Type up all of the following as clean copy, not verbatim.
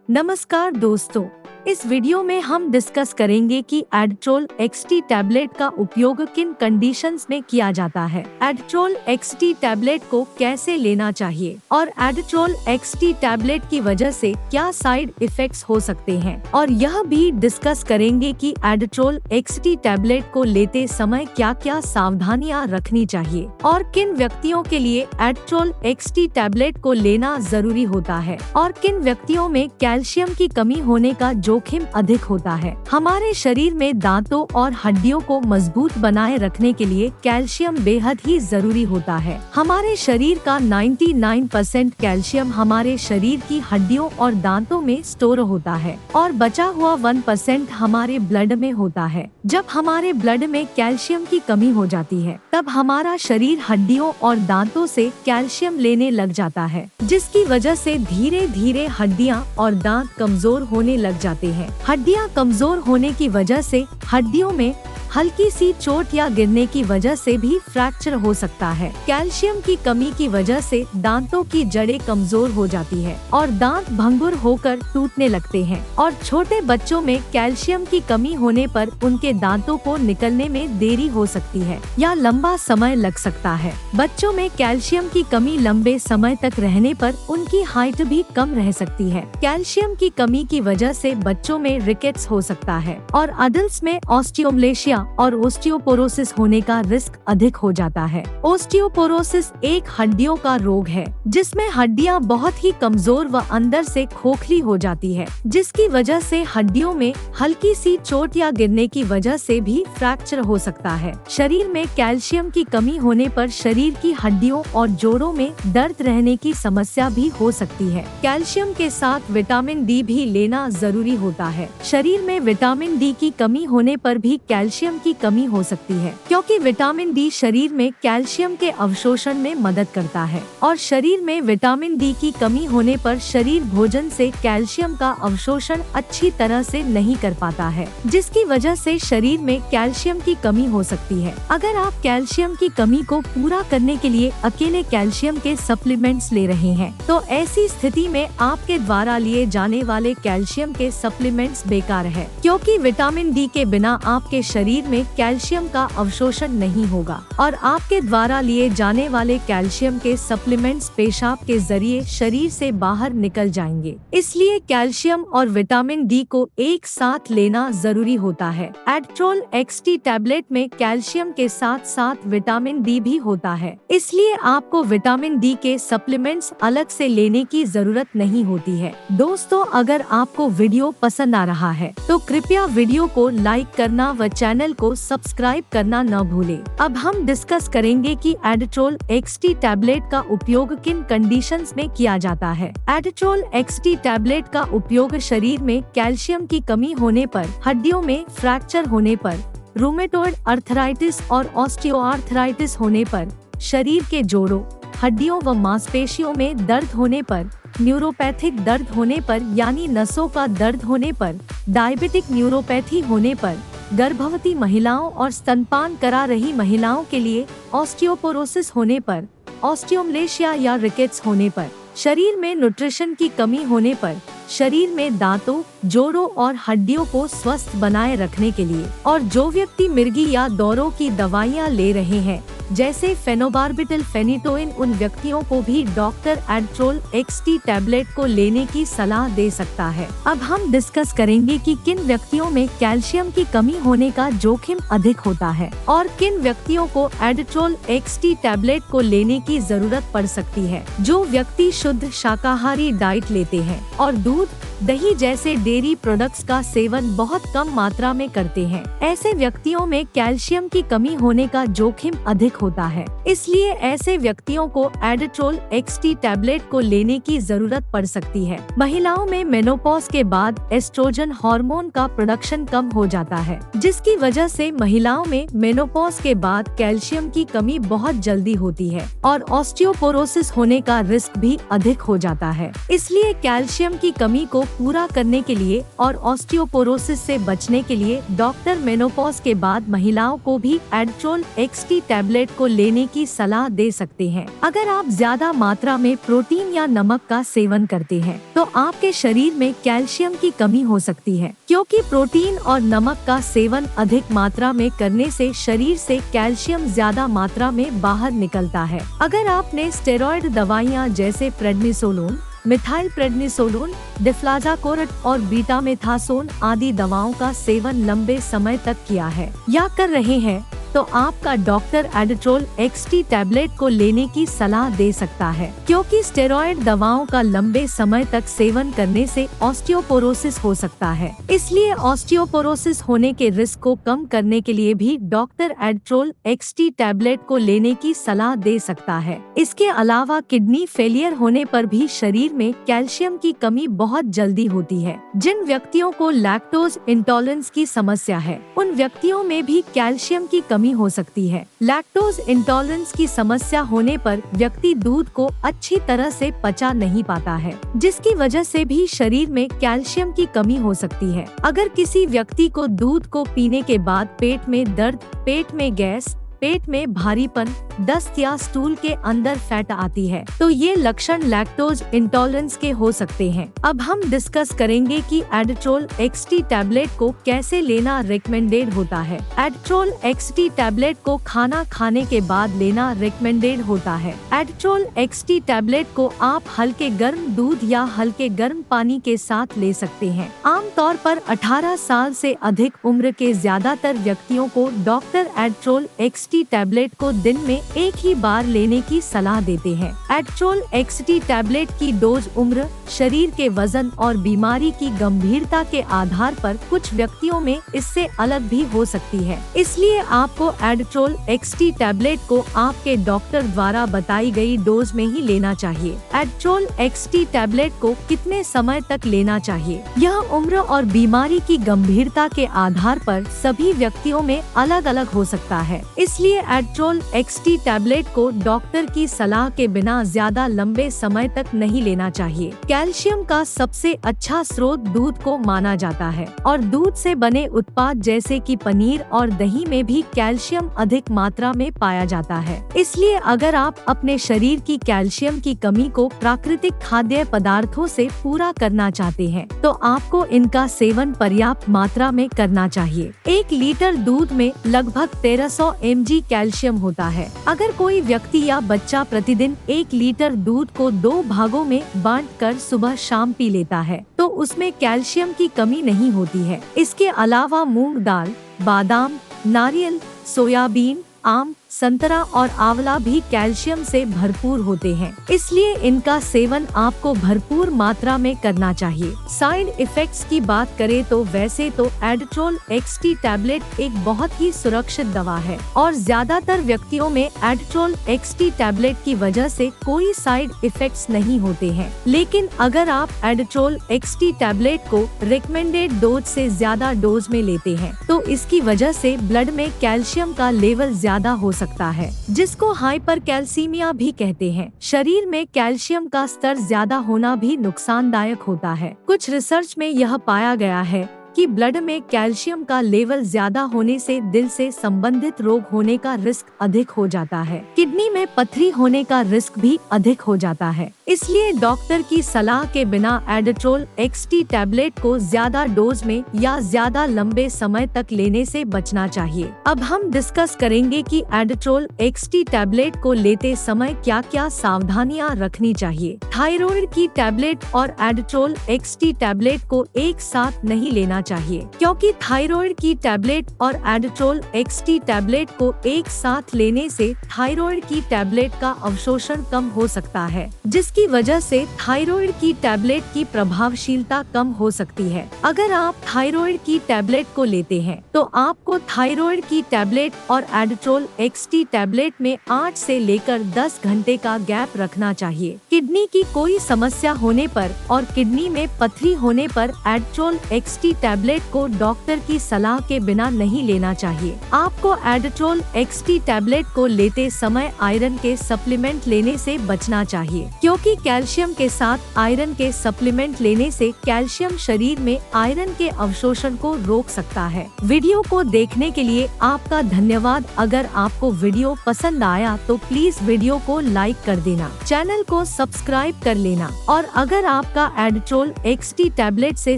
नमस्कार दोस्तों, इस वीडियो में हम डिस्कस करेंगे कि एड्ट्रोल एक्सटी टैबलेट का उपयोग किन कंडीशंस में किया जाता है, एड्ट्रोल एक्सटी टैबलेट को कैसे लेना चाहिए और एड्ट्रोल एक्सटी टैबलेट की वजह से क्या साइड इफेक्ट्स हो सकते हैं, और यह भी डिस्कस करेंगे कि एड्ट्रोल एक्सटी टैबलेट को लेते समय क्या क्या सावधानियां रखनी चाहिए और किन व्यक्तियों के लिए एड्ट्रोल एक्सटी टैबलेट को लेना जरूरी होता है और किन व्यक्तियों में कैल्शियम की कमी होने का जोखिम अधिक होता है। हमारे शरीर में दांतों और हड्डियों को मजबूत बनाए रखने के लिए कैल्शियम बेहद ही जरूरी होता है। हमारे शरीर का 99% कैल्शियम हमारे शरीर की हड्डियों और दांतों में स्टोर होता है और बचा हुआ 1% हमारे ब्लड में होता है। जब हमारे ब्लड में कैल्शियम की कमी हो जाती है तब हमारा शरीर हड्डियों और दांतों से कैल्शियम लेने लग जाता है, जिसकी वजह से धीरे धीरे हड्डियां और दांत कमजोर होने लग जाते हैं। हड्डियां कमजोर होने की वजह से हड्डियों में हल्की सी चोट या गिरने की वजह से भी फ्रैक्चर हो सकता है। कैल्शियम की कमी की वजह से दांतों की जड़ें कमजोर हो जाती है और दांत भंगुर होकर टूटने लगते हैं और छोटे बच्चों में कैल्शियम की कमी होने पर उनके दांतों को निकलने में देरी हो सकती है या लंबा समय लग सकता है। बच्चों में कैल्शियम की कमी लंबे समय तक रहने पर उनकी हाइट भी कम रह सकती है। कैल्शियम की कमी की वजह से बच्चों में रिकेट्स हो सकता है और अडल्ट्स में ऑस्टियोमलेशिया और ओस्टियोपोरोसिस होने का रिस्क अधिक हो जाता है। ओस्टियोपोरोसिस एक हड्डियों का रोग है जिसमें हड्डियां बहुत ही कमजोर व अंदर से खोखली हो जाती है, जिसकी वजह से हड्डियों में हल्की सी चोट या गिरने की वजह से भी फ्रैक्चर हो सकता है। शरीर में कैल्शियम की कमी होने पर शरीर की हड्डियों और जोड़ों में दर्द रहने की समस्या भी हो सकती है। कैल्शियम के साथ विटामिन डी भी लेना जरूरी होता है। शरीर में विटामिन डी की कमी होने पर भी कैल्शियम की कमी हो सकती है, क्योंकि विटामिन डी शरीर में कैल्शियम के अवशोषण में मदद करता है और शरीर में विटामिन डी की कमी होने पर शरीर भोजन से कैल्शियम का अवशोषण अच्छी तरह से नहीं कर पाता है, जिसकी वजह से शरीर में कैल्शियम की कमी हो सकती है। अगर आप कैल्शियम की कमी को पूरा करने के लिए अकेले कैल्शियम के सप्लीमेंट्स ले रहे हैं तो ऐसी स्थिति में आपके द्वारा लिए जाने वाले कैल्शियम के सप्लीमेंट्स बेकार है, क्योंकि विटामिन डी के बिना आपके शरीर में कैल्शियम का अवशोषण नहीं होगा और आपके द्वारा लिए जाने वाले कैल्शियम के सप्लीमेंट्स पेशाब के जरिए शरीर से बाहर निकल जाएंगे। इसलिए कैल्शियम और विटामिन डी को एक साथ लेना जरूरी होता है। एड्ट्रोल एक्सटी टैबलेट में कैल्शियम के साथ साथ विटामिन डी भी होता है, इसलिए आपको विटामिन डी के सप्लीमेंट्स अलग से लेने की जरूरत नहीं होती है। दोस्तों, अगर आपको वीडियो पसंद आ रहा है तो कृपया वीडियो को लाइक करना व चैनल को सब्सक्राइब करना न भूलें। अब हम डिस्कस करेंगे कि एड्ट्रोल एक्सटी टैबलेट का उपयोग किन कंडीशंस में किया जाता है। एड्ट्रोल एक्सटी टैबलेट का उपयोग शरीर में कैल्शियम की कमी होने पर, हड्डियों में फ्रैक्चर होने पर, रूमेटॉइड अर्थराइटिस और ऑस्टियोआर्थराइटिस होने पर, शरीर के जोड़ों, हड्डियों व मांसपेशियों में दर्द होने पर, न्यूरोपैथिक दर्द होने पर यानी नसों का दर्द होने पर, डायबिटिक न्यूरोपैथी होने पर, गर्भवती महिलाओं और स्तनपान करा रही महिलाओं के लिए ऑस्टियोपोरोसिस होने पर, ऑस्टियोमलेशिया या रिकेट्स होने पर, शरीर में न्यूट्रिशन की कमी होने पर, शरीर में दांतों, जोड़ों और हड्डियों को स्वस्थ बनाए रखने के लिए, और जो व्यक्ति मिर्गी या दौरों की दवाइयां ले रहे हैं जैसे फेनोबार्बिटल फेनिटोइन, उन व्यक्तियों को भी डॉक्टर एड्ट्रोल एक्सटी टैबलेट को लेने की सलाह दे सकता है। अब हम डिस्कस करेंगे कि किन व्यक्तियों में कैल्शियम की कमी होने का जोखिम अधिक होता है और किन व्यक्तियों को एड्ट्रोल एक्सटी टैबलेट को लेने की जरूरत पड़ सकती है। जो व्यक्ति शुद्ध शाकाहारी डाइट लेते हैं और दूध, दही जैसे डेयरी प्रोडक्ट्स का सेवन बहुत कम मात्रा में करते हैं, ऐसे व्यक्तियों में कैल्शियम की कमी होने का जोखिम अधिक होता है। इसलिए ऐसे व्यक्तियों को एड्ट्रोल एक्सटी टैबलेट को लेने की जरूरत पड़ सकती है। महिलाओं में मेनोपॉज के बाद एस्ट्रोजन हार्मोन का प्रोडक्शन कम हो जाता है, जिसकी वजह से महिलाओं में मेनोपॉज के बाद कैल्शियम की कमी बहुत जल्दी होती है और ऑस्टियोपोरोसिस होने का रिस्क भी अधिक हो जाता है। इसलिए कैल्शियम की कमी को पूरा करने के लिए और ऑस्टियोपोरोसिस से बचने के लिए डॉक्टर मेनोपॉज के बाद महिलाओं को भी एड्रोल एक्सटी टैबलेट को लेने की सलाह दे सकते हैं। अगर आप ज्यादा मात्रा में प्रोटीन या नमक का सेवन करते हैं तो आपके शरीर में कैल्शियम की कमी हो सकती है, क्योंकि प्रोटीन और नमक का सेवन अधिक मात्रा में करने से शरीर से कैल्शियम ज्यादा मात्रा में बाहर निकलता है। अगर आपने स्टेरॉइड दवाइयाँ जैसे प्रेडनिसोलोन, मिथाइल प्रेडनिसोलोन, डिफ्लाजाकोरेट और बीटामेथासोन आदि दवाओं का सेवन लंबे समय तक किया है या कर रहे हैं तो आपका डॉक्टर एड्रोल एक्सटी टैबलेट को लेने की सलाह दे सकता है, क्योंकि स्टेरॉइड दवाओं का लंबे समय तक सेवन करने से ऑस्टियोपोरोसिस हो सकता है। इसलिए ऑस्टियोपोरोसिस होने के रिस्क को कम करने के लिए भी डॉक्टर एड्रोल एक्सटी टैबलेट को लेने की सलाह दे सकता है। इसके अलावा किडनी फेलियर होने पर भी शरीर में कैल्शियम की कमी बहुत जल्दी होती है। जिन व्यक्तियों को लैक्टोज इंटॉलरेंस की समस्या है उन व्यक्तियों में भी कैल्शियम की कमी हो सकती है। लैक्टोज इंटॉलरेंस की समस्या होने पर व्यक्ति दूध को अच्छी तरह से पचा नहीं पाता है, जिसकी वजह से भी शरीर में कैल्शियम की कमी हो सकती है। अगर किसी व्यक्ति को दूध को पीने के बाद पेट में दर्द, पेट में गैस, पेट में भारीपन, दस्त या स्टूल के अंदर फैट आती है तो ये लक्षण लैक्टोज इंटॉलरेंस के हो सकते हैं। अब हम डिस्कस करेंगे कि एड्रोल एक्सटी टैबलेट को कैसे लेना रिकमेंडेड होता है। एड्रोल एक्सटी टैबलेट को खाना खाने के बाद लेना रिकमेंडेड होता है। एड्रोल एक्सटी टैबलेट को आप हल्के गर्म दूध या हल्के गर्म पानी के साथ ले सकते हैं। आमतौर पर 18 साल से अधिक उम्र के ज्यादातर व्यक्तियों को डॉक्टर एड्रोल एक्सटी टैबलेट को दिन में एक ही बार लेने की सलाह देते हैं। एड्रोल एक्सटी टैबलेट की डोज उम्र, शरीर के वजन और बीमारी की गंभीरता के आधार पर कुछ व्यक्तियों में इससे अलग भी हो सकती है। इसलिए आपको एड्रोल एक्सटी टैबलेट को आपके डॉक्टर द्वारा बताई गई डोज में ही लेना चाहिए। एड्रोल एक्सटी टैबलेट को कितने समय तक लेना चाहिए, यह उम्र और बीमारी की गंभीरता के आधार पर सभी व्यक्तियों में अलग अलग हो सकता है। इसलिए एड्रोल एक्सटी टैबलेट को डॉक्टर की सलाह के बिना ज्यादा लंबे समय तक नहीं लेना चाहिए। कैल्शियम का सबसे अच्छा स्रोत दूध को माना जाता है और दूध से बने उत्पाद जैसे कि पनीर और दही में भी कैल्शियम अधिक मात्रा में पाया जाता है। इसलिए अगर आप अपने शरीर की कैल्शियम की कमी को प्राकृतिक खाद्य पदार्थों से पूरा करना चाहते हैं तो आपको इनका सेवन पर्याप्त मात्रा में करना चाहिए। 1 लीटर दूध में लगभग 1300 mg कैल्शियम होता है। अगर कोई व्यक्ति या बच्चा प्रतिदिन 1 लीटर दूध को 2 भागों में बांटकर सुबह शाम पी लेता है तो उसमें कैल्शियम की कमी नहीं होती है। इसके अलावा मूंग दाल, बादाम, नारियल, सोयाबीन, आम, संतरा और आंवला भी कैल्शियम से भरपूर होते हैं, इसलिए इनका सेवन आपको भरपूर मात्रा में करना चाहिए। साइड इफेक्ट्स की बात करें तो वैसे तो एड्रोल एक्सटी टैबलेट एक बहुत ही सुरक्षित दवा है और ज्यादातर व्यक्तियों में एड्रोल एक्सटी टैबलेट की वजह से कोई साइड इफेक्ट्स नहीं होते हैं। लेकिन अगर आप एड्रोल एक्सटी टैबलेट को रिकमेंडेड डोज से ज्यादा डोज में लेते हैं तो इसकी वजह से ब्लड में कैल्शियम का लेवल ज्यादा हो सकता है, जिसको हाइपरकैल्सीमिया भी कहते हैं। शरीर में कैल्शियम का स्तर ज्यादा होना भी नुकसानदायक होता है। कुछ रिसर्च में यह पाया गया है कि ब्लड में कैल्शियम का लेवल ज्यादा होने से दिल से संबंधित रोग होने का रिस्क अधिक हो जाता है। किडनी में पथरी होने का रिस्क भी अधिक हो जाता है। इसलिए डॉक्टर की सलाह के बिना एड्रोल एक्सटी टैबलेट को ज्यादा डोज में या ज्यादा लंबे समय तक लेने से बचना चाहिए। अब हम डिस्कस करेंगे कि एड्रोल एक्सटी टैबलेट को लेते समय क्या क्या सावधानियां रखनी चाहिए। थायराइड की टैबलेट और एड्रोल एक्सटी टैबलेट को एक साथ नहीं लेना चाहिए, क्योंकि थायराइड की टैबलेट और एड्रोल एक्सटी टैबलेट को एक साथ लेने से थायराइड की टैबलेट का अवशोषण कम हो सकता है, जिसकी वजह से थायराइड की टैबलेट की प्रभावशीलता कम हो सकती है। अगर आप थायराइड की टैबलेट को लेते हैं तो आपको थायराइड की टैबलेट और एड्रोल एक्सटी टैबलेट में 8 से लेकर 10 घंटे का गैप रखना चाहिए। किडनी की कोई समस्या होने पर और किडनी में पथरी होने पर एड्रोल एक्सटी टैबलेट को डॉक्टर की सलाह के बिना नहीं लेना चाहिए। आपको एडट्रोल एक्सटी टैबलेट को लेते समय आयरन के सप्लीमेंट लेने से बचना चाहिए, क्योंकि कैल्शियम के साथ आयरन के सप्लीमेंट लेने से कैल्शियम शरीर में आयरन के अवशोषण को रोक सकता है। वीडियो को देखने के लिए आपका धन्यवाद। अगर आपको वीडियो पसंद आया तो प्लीज वीडियो को लाइक कर देना, चैनल को सब्सक्राइब कर लेना, और अगर आपका एडट्रोल एक्सटी टैबलेट से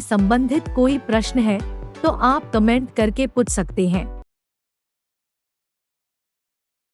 संबंधित कोई प्रश्न है तो आप कमेंट करके पूछ सकते हैं।